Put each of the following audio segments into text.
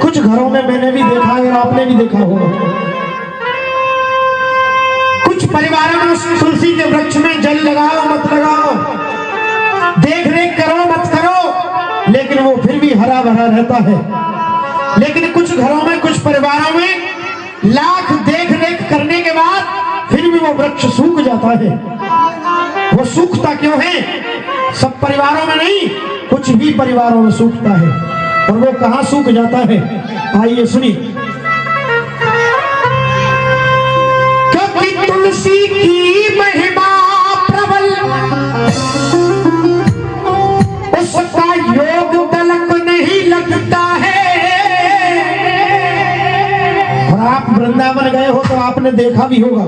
कुछ घरों में मैंने भी देखा है और आपने भी देखा होगा, कुछ परिवारों में तुलसी के वृक्ष में जल लगाओ मत लगाओ, देख रेख करो मत करो, लेकिन वो फिर भी हरा भरा रहता है। लेकिन कुछ घरों में कुछ परिवारों में लाख देख रेख करने के बाद फिर भी वो वृक्ष सूख जाता है। वो सूखता क्यों है? सब परिवारों में नहीं, कुछ ही परिवारों में सूखता है। और वो कहां सूख जाता है? आइए सुनिए। क्योंकि तुलसी की महिमा प्रबल, उसका योग तलक नहीं लगता है। और आप वृंदावन गए हो तो आपने देखा भी होगा,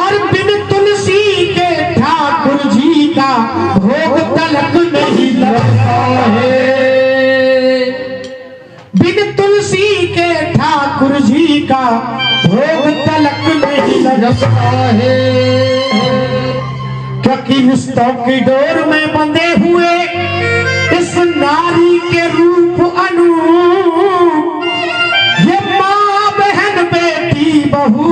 और बिन तुलसी के ठाकुर जी का भोग तलक नहीं लगता है। बिन तुलसी के ठाकुर जी का भोग तलक नहीं लगता है। क्योंकि रिश्तों की डोर में बंधे हुए इस नारी के रूप अनूप, ये माँ बहन बेटी बहू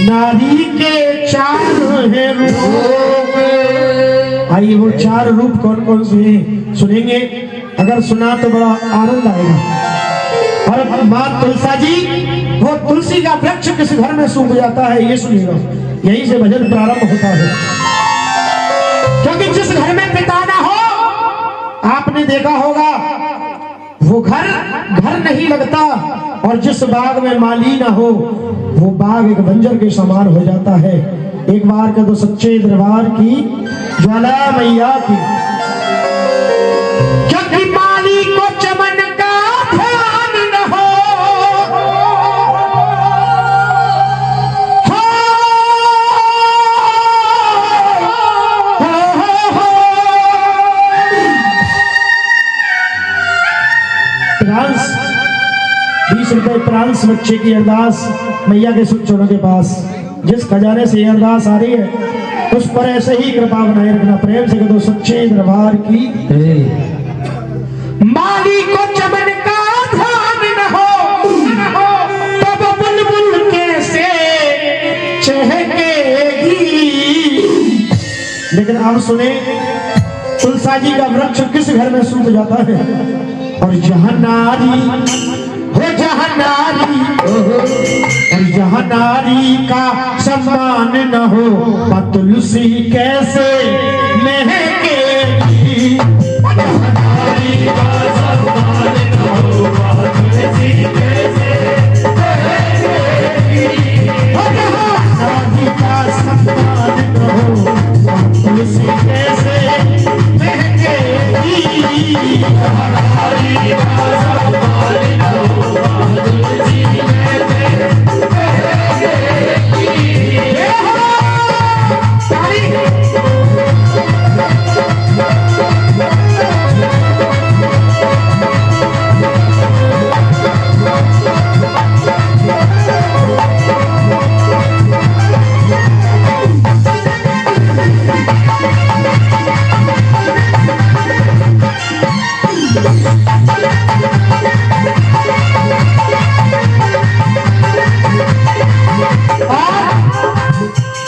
नारी के चार है रूप। आइए वो चार रूप कौन कौन से हैं सुनेंगे, अगर सुना तो बड़ा आनंद आएगा। और माँ तुलसा जी, वो तुलसी का वृक्ष किस घर में सूख जाता है ये सुनिएगा, यहीं से भजन प्रारंभ होता है। क्योंकि जिस घर में पिता ना हो, आपने देखा होगा वो घर नहीं लगता, और जिस बाग में माली ना हो वो बाग एक बंजर के समान हो जाता है। एक बार का तो सच्चे दरबार की ज्वाला मैया की। क्योंकि माली को चमन का ध्यान न हो, प्रांस 20 रुपए प्रांस बच्चे की अरदास मैया के चरणों के पास। जिस खजाने से अरदास आ रही है उस पर ऐसे ही कृपा बनाए रखना। प्रेम से कहो सच्चे दरबार की। माली को चमन का ध्यान न हो, तब बुलबुल कैसे चहकेगी। लेकिन अब सुने, तुलसा जी का वृक्ष किस घर में सूख जाता है? और जहां नारी हो, जहां नारी, और जहां नारी का सम्मान न हो, तुलसी कैसे महकेगी। जहां नारी का सम्मान न हो, तुलसी कैसे महकेगी। जहां नारी का सम्मान न हो, तुलसी कैसे महकेगी। जहां नारी का सम्मान न हो, तुलसी कैसे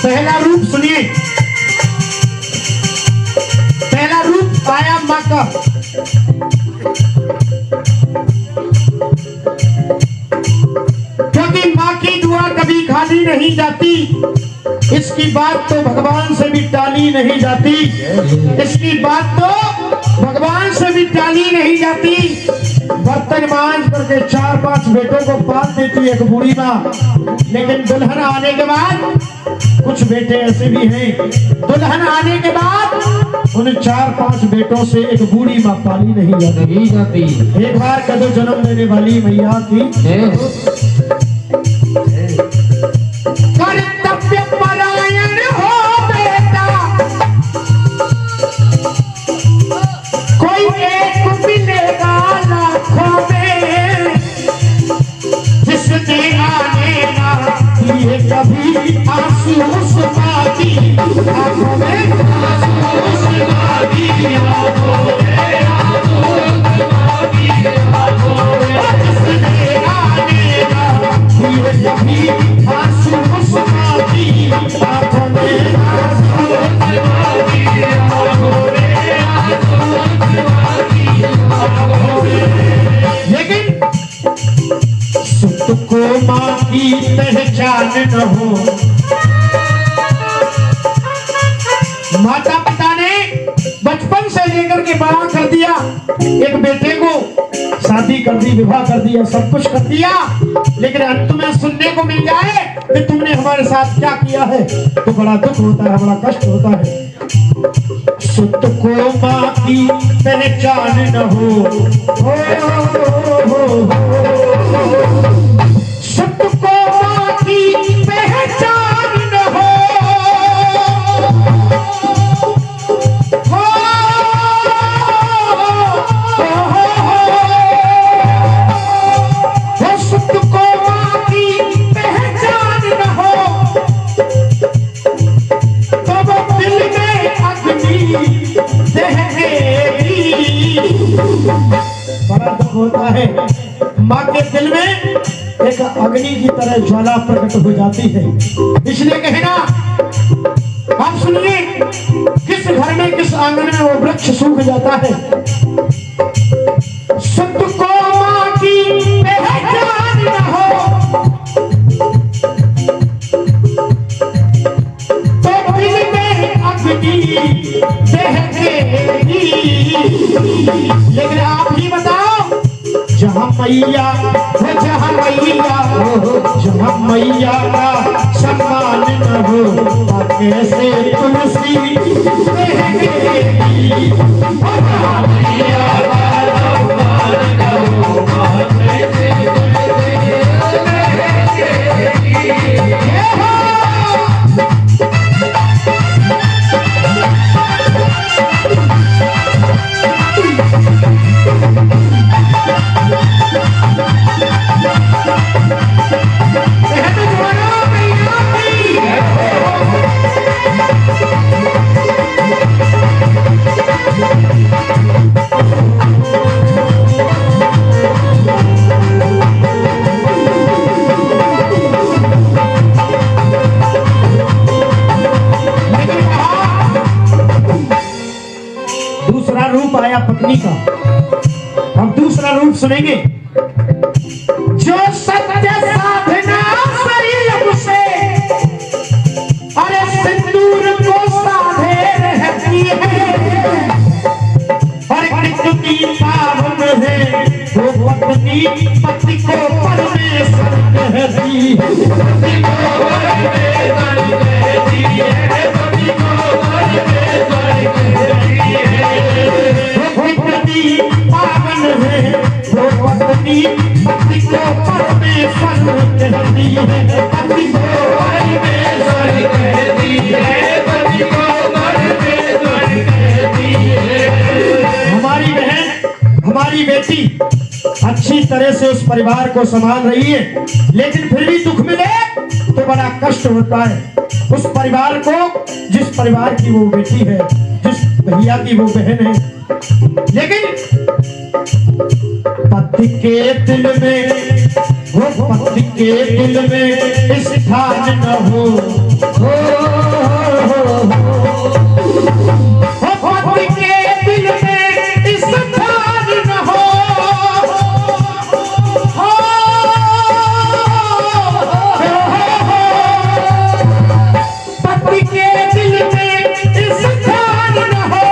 पहला रूप सुनिए। पहला रूप आया माँ का। क्योंकि माँ की दुआ कभी खाली नहीं जाती, इसकी बात तो भगवान से भी टाली नहीं जाती। इसकी बात तो भगवान से भी टाली नहीं जाती। बर्तन मांझ करके 4-5 बेटों को पाल देती एक बूढ़ी माँ, लेकिन दुल्हन आने के बाद कुछ बेटे ऐसे भी हैं, दुल्हन आने के बाद उन 4-5 बेटों से एक बूढ़ी माँ पाली नहीं जाती। एक बार कदों जन्म देने वाली मैया की। कर्तव्य परायण हो बेटा, कोई एक मिलेगा लाखों में, जिसने आने ना दिए कभी आंसू उस माँ की आंखों में, आंसू उस माँ की आंखों में, आंसू उस माँ की आंखों में। न हो। माता पिता ने बचपन से लेकर के बड़ा कर दिया, एक बेटे को शादी कर दी, विवाह कर दिया, सब कुछ कर दिया, लेकिन अंत में सुनने को मिल जाए कि तुमने हमारे साथ क्या किया है, तो बड़ा दुख होता है, बड़ा कष्ट होता है। सुत को माँ की पहचान न हो, सुत को माँ की पहचान न हो, सुत को माँ की पहचान न हो, तो वो दिल में अग्नि दहेगी। बड़ा दुख होता है, माँ के दिल में एक अग्नि की तरह ज्वाला प्रकट हो जाती है। इसलिए कहना, आप सुनिए, किस घर में, किस आंगन में वो वृक्ष सूख जाता है। सुत को माँ की पहचान न हो, तो दिल में अग्नि दहेगी। लेकिन आप ही बताओ, जहाँ मैया जहाँ मैया का सम्मान न हो, कैसे तुलसी दहेगी। दूसरा रूप आया पत्नी का। हम दूसरा रूप सुनेंगे। जो सत्य साधना संयम से, अरे सिंदूर को साधे रहती है, और कितनी पावन है वो पत्नी, पति को परमेश्वर कहती है, पति को परमेश्वर कहती है, पति को परमेश्वर कहती है। पावन है वो पत्नी, पति को परमेश्वर कहती है, पति को परमेश्वर कहती है, पति को परमेश्वर कहती है। हमारी बहन, हमारी बेटी अच्छी तरह से उस परिवार को संभाल रही है, लेकिन फिर भी दुख मिले तो बड़ा कष्ट होता है। उस परिवार को, जिस परिवार की वो बेटी है, जिस भैया की वो बहन है, लेकिन पति के दिल में, वो पति के दिल में स्थान न हो, पति के दिल में स्थान न हो, पति के दिल में स्थान न हो,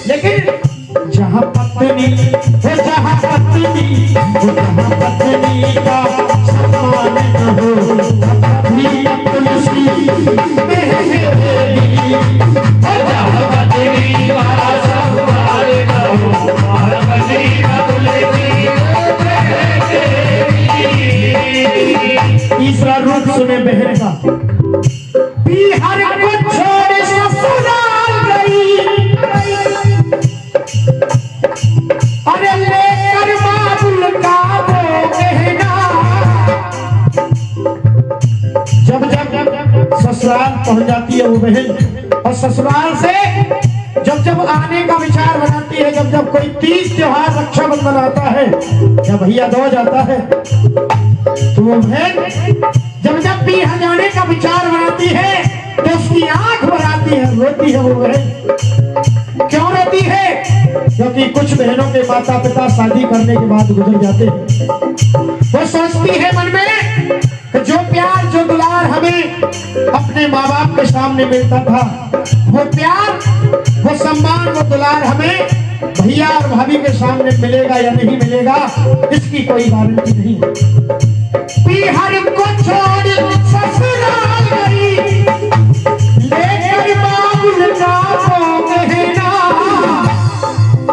लेकिन जहाँ पत्नी का सम्मान न हो, पत्नी तुलसी दहेगी। जहाँ पत्नी का सम्मान न हो, पत्नी तुलसी दहेगी। तीसरा रूप सुने बहन का। बिहार को छोड़ ससुराल गई, अरे लेकर बाबुल का वो कहना। जब जब ससुराल पहुंच जाती है वो बहन, और ससुराल से जब जब आने का विचार बनाती है, जब जब कोई तीज त्योहार, रक्षाबंधन आता है या भैया दूज आता है, तो वो बहन जब जब भी यहाँ जाने का विचार बनाती है तो उसकी आंख भर आती है, रोती है वो बहन। क्यों रोती है? क्योंकि कुछ बहनों के माता पिता शादी करने के बाद गुजर जाते हैं। वो सोचती है मन में कि जो प्यार जो दुलार हमें अपने माँ बाप के सामने मिलता था, वो प्यार वो सम्मान वो दुलार हमें भैया और भाभी के सामने मिलेगा या नहीं मिलेगा, इसकी कोई गारंटी नहीं। पीहर को छोड़ ससुराल गई, लेकर बाबुल का गहना।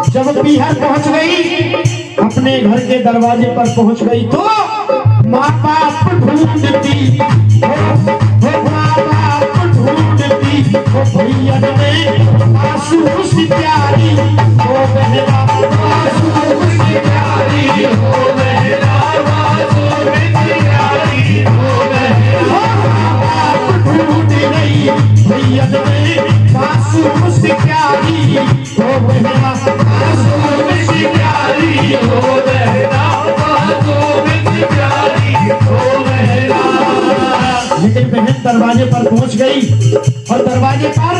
जब पीहर पहुंच गई, अपने घर के दरवाजे पर पहुंच गई तो माँ बाप ढूंढती, माँ बाप ढूंढती, वो भैया में आंसू सी प्यारी हो बहना, आंसू सी प्यारी हो बहना, आंसू सी प्यारी हो बहना। बाप ढूंढ रही भैया में आंसू सी प्यारी हो बहना, आंसू सी प्यारी हो बहना, आंसू सी प्यारी हो बहना। लेकिन बहन दरवाजे पर पहुंच गई और दरवाजे पर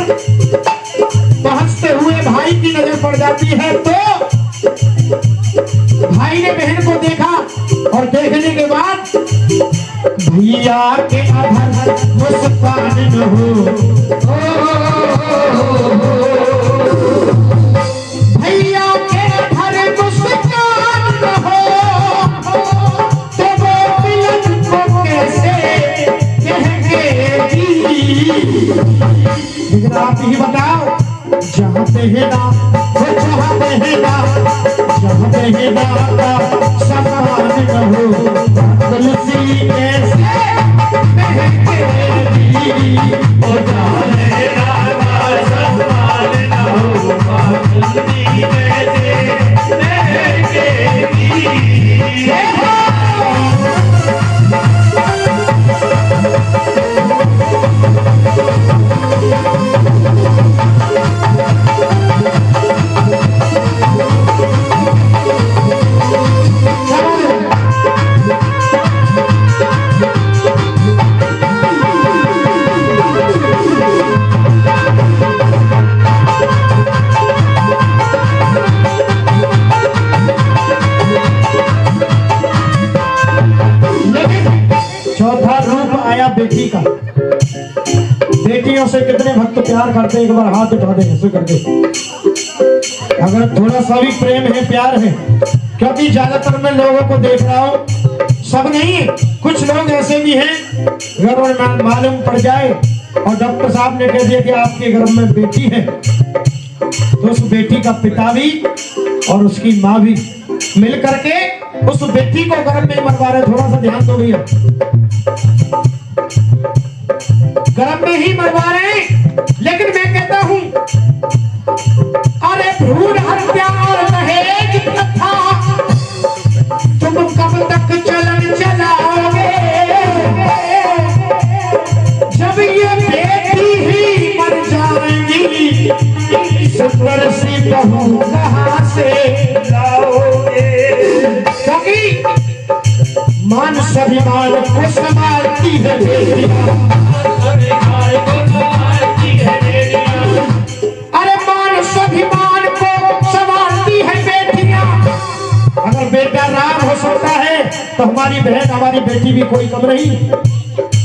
पहुंचते हुए भाई की नजर पड़ जाती है, तो भाई ने बहन को देखा और देखने के बाद भैया के अधर मुस्कान न हो, भैया के अधर मुस्कान न हो, तो वो मिलन को कैसे कहेगी। लेकिन आप ही बताओ, जहाँ पे है ना वो जहाँ पे है ना, जहाँ पे है ना का सम्मान न हो, तुलसी कैसे महकेगी। वो जहाँ है ना का सम्मान न हो, तुलसी कैसे महकेगी। चौथा रूप आया बेटी का। बेटियों से कितने भक्त प्यार करते हैं, एक बार हाथ उठा दें ऐसे करके, अगर थोड़ा सा भी प्रेम है प्यार है। क्योंकि ज्यादातर मैं लोगों को देख रहा हूँ, सब नहीं, कुछ लोग ऐसे भी हैं, अगर उन्हें मालूम पड़ जाए और डॉक्टर साहब ने कह दिया कि आपके घर में बेटी है, तो उस बेटी का पिता भी और उसकी माँ भी मिल करके उस बेटी को गर्भ में मरवा रहे। थोड़ा सा ध्यान दो भैया, गर्भ में ही मरवा रहे। लेकिन मैं कहता हूं, अरे भ्रूण हत्या और दहेज प्रथा तुम कब तक चलन चलाओगे, जब ये बेटी ही मर जाएंगी, सुंदर सी बहू कहां से लाओगे। क्योंकि मान स्वाभिमान को संभालती है बेटियां, अरे मान स्वाभिमान को संभालती है बेटियां। अगर बेटा राम हो सकता है तो हमारी बहन हमारी बेटी भी कोई कम नहीं।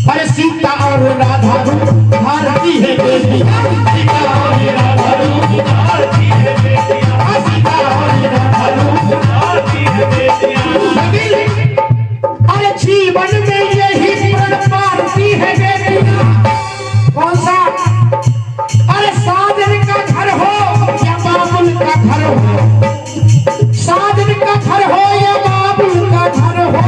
अरे सीता और राधा रूप भारती है बेटियां, सीता और राधा रूप भारती है बेटियां, सीता और राधा रूप भारती है बेटियां। अरे जीवन में यही प्रण पाती है बेटियां। कौन सा? अरे साजन का घर हो या बाबुल का घर हो, साजन का घर हो या बाबुल का घर हो,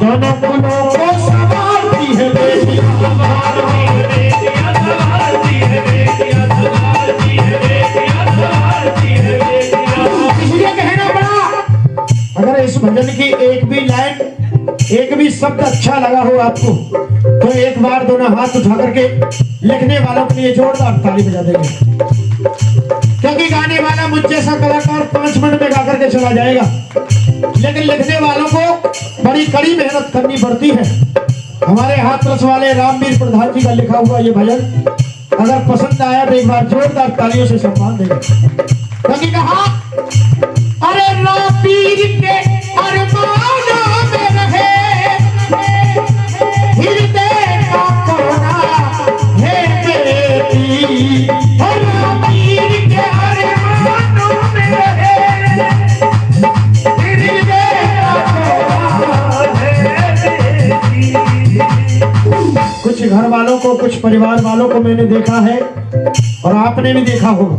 दोनों कुलों को संभालती है बेटियां, संभालती है बेटियां, संभालती है बेटियां, संभालती है बेटियां, संभालती है बेटियां। इसलिए कहना पड़ा, अगर इस भजन की एक भी लाइन एक भी शब्द अच्छा लगा हो आपको, तो एक बार दोनों हाथ उठा करके लिखने वालों के लिए जोरदार ताली बजा देंगे। क्योंकि गाने वाला मुझ जैसा कलाकार 5 मिनट में गा करके चला जाएगा, लेकिन लिखने वालों को बड़ी कड़ी मेहनत करनी पड़ती है। हमारे हाथरस वाले रामवीर प्रधान जी का लिखा हुआ ये भजन अगर पसंद आया तो एक बार जोरदार तालियों से सम्मान देंगे। क्योंकि कहा अरे लो पीर के अरमानों में रहे हृदय का कोना है बेटी। और लो पीर के अरमानों में रहे हृदय का कोना है बेटी। कुछ घर वालों को, कुछ परिवार वालों को मैंने देखा है और आपने भी देखा होगा।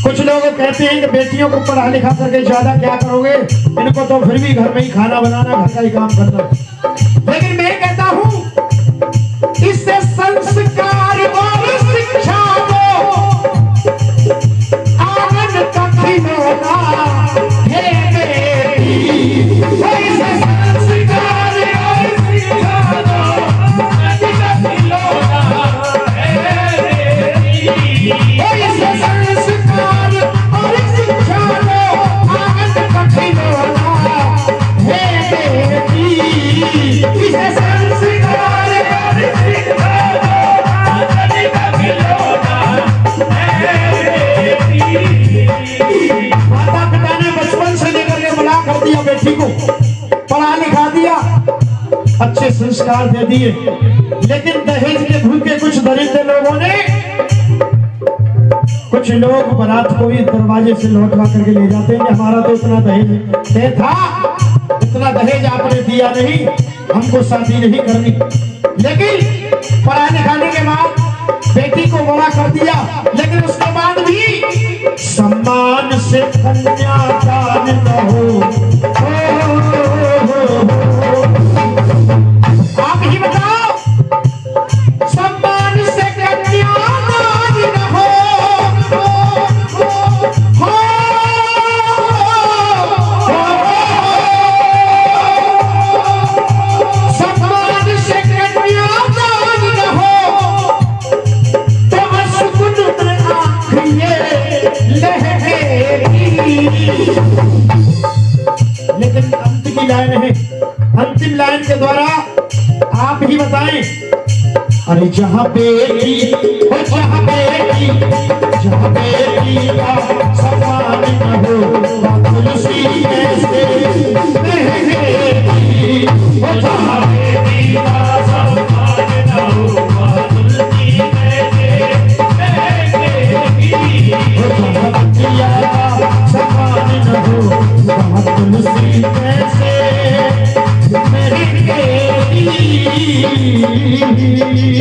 कुछ लोग कहते हैं कि बेटियों को पढ़ा लिखा करके ज्यादा क्या करोगे, इनको तो फिर भी घर में ही खाना बनाना, घर का ही काम करना। लेकिन मैं कहता हूं इससे संस्कार और शिक्षा को आनंद का खिलौना है बेटी। इससे संस्कार और शिक्षा को आनंद का खिलौना है बेटी। इससे संस्कार और शिक्षा को आनंद का खिलौना है बेटी। इससे संस्कार और शिक्षा को आनंद का खिलौना है बेटी। माता पिता ने बचपन से लेकर के बड़ा कर दिया बेटी को, पढ़ा लिखा दिया, अच्छे संस्कार दे दिए, लेकिन दहेज के भूखे कुछ दरिद्र लोगों ने, कुछ लोग बारात को ही दरवाजे से लौटवा करके ले जाते हैं। हमारा तो इतना दहेज तय था, इतना दहेज आपने दिया नहीं, हमको शादी नहीं करनी। लेकिन पढ़ा लिखाने के बाद बेटी को बड़ा कर दिया, लेकिन उसके बाद भी सम्मान से कन्यादान न हो। आप ही बताओ, सम्मान से कन्यादान न हो। सम्मान से कन्यादान न हो तो असुकुन में आँखें लहरेगी। लेकिन अंत की लाइन है, अंतिम लाइन के द्वारा आप ही बताएं। अरे जहाँ बेटी का सम्मान न हो तुलसी कैसे रहेगी। जहाँ बेटी का सम्मान न हो तुलसी कैसे रहेगी। जहाँ बच्चिया का सम्मान न हो वहाँ तुलसी कैसे रहेगी।